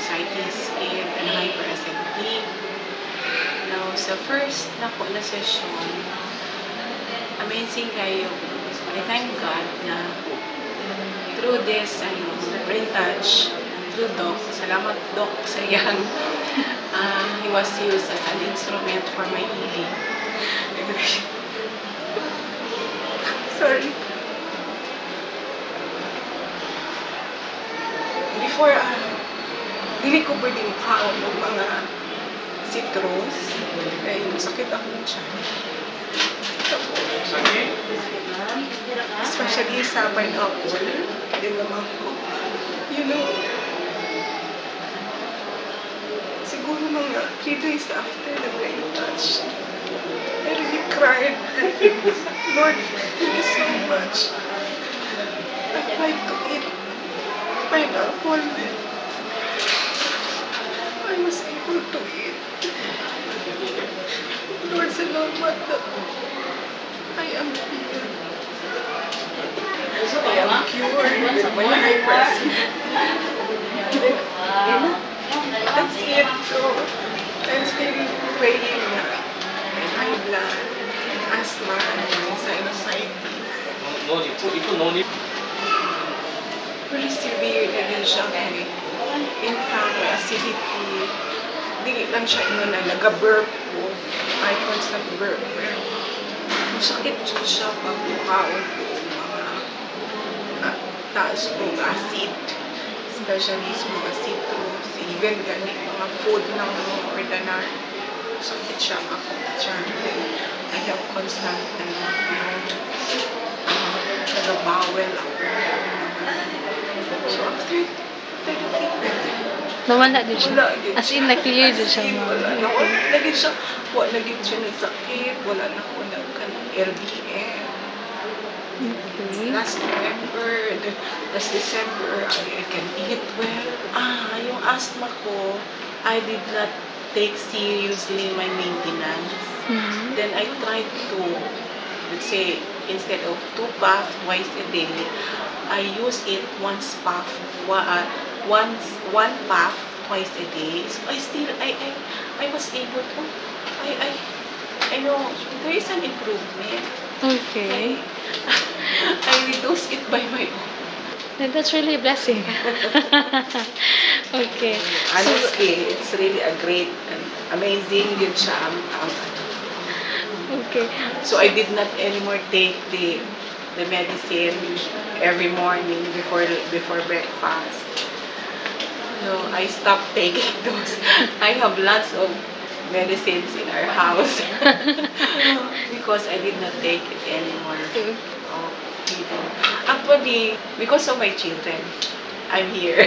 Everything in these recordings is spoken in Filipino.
sinusitis and hyperacidity. Now, sa first na ko na session, amazing kayo. I thank God na through this brain touch, through Doc, salamat Doc sa iyang he was used as an instrument for my healing. Sorry. Before, hindi ko pwedeng makaon ng mga citrus. Kaya yung sakit ako ng tiyan. Especially sa pineapple. Din naman ko. You know, siguro mga 3 days after the brain touch, I really cried. Lord, thank you so much. I tried to eat pineapple. I was able to eat. Lord, salamat that I am here. I am cured with my hyperacidity. That's it. So, I'm still praying na may high blood, asthma, and sinusitis. No need. Pretty severe na din siya kay in fact, acidity. Hindi lang siya na nag-burp ko. I constant burp. Pero masakit siya pag mukhaon ko mga taas kong acid. Especially sa mga citrus. Even ganit mga food ng mga ordinary. Sakit siya ako. I have constant nag-bowel ako. So after the treatment, Nawala din siya. As in, na-clear din siya. wala lagi siya ng sakit, wala na ako ng LBM. Okay. Last November, last December, I can eat well. Yung asthma ko, I did not take seriously my maintenance. Then I tried to, let's say, instead of 2 puffs twice a day, I use it one puff twice a day. So I was able to, I know there is an improvement. Okay. I reduced it by my own. And that's really a blessing. Okay. Honestly, it's really a great and amazing good siya. Okay. So I did not anymore take the medicine every morning before breakfast. So I stopped taking those. I have lots of medicines in our house because I did not take it anymore. Actually, because of my children, I'm here.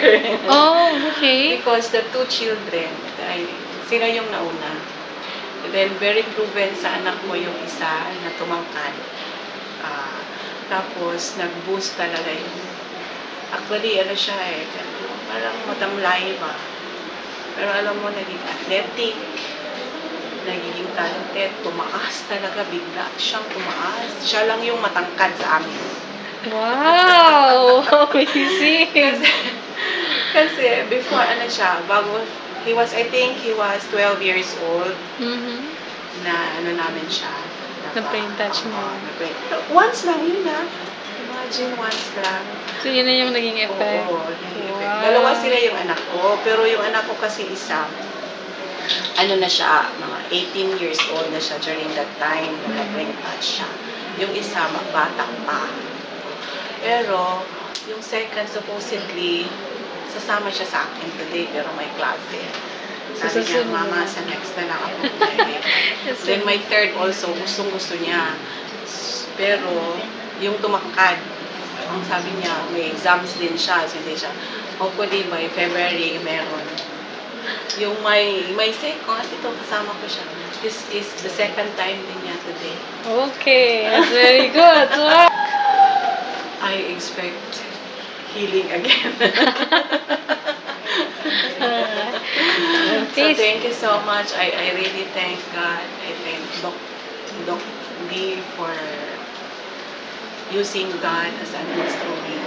Oh, okay. Because the 2 children, sila yung nauna. Then, very proven sa anak ko yung isa na tumangkad. Tapos, nag-boost talaga yung... Actually, ano siya parang matamlay ba. Pero alam mo, naging athletic, nagiging talented, tumaas talaga, bigla siyang tumaas. Siya lang yung matangkad sa amin. Wow! Amazing! Kasi before, bago, I think he was 12 years old, na namin siya. Na-brain touch mo. Once lang yun Imagine, once lang. So, yun na yung naging effect. Oo, naging effect. Dalawa sila yung anak ko, pero yung anak ko kasi isa, na siya, mga 18 years old na siya during that time, na-brain touch siya. Yung isa, batang pa. Pero, yung second, supposedly, sasama siya sa akin today, pero may klase. Sabi niya, Mama, sa next na lang ako. Then my third also, gustong-gusto niya. Pero, yung tumakad, ang sabi niya, may exams din siya. So, hindi siya, hopefully by February, meron. Yung may second, ito, kasama ko siya. This is the second time din niya today. Okay, that's very good. Wow. I expect healing again. So thank you so much. I really thank God. I thank Doc Lee for using God as an instrument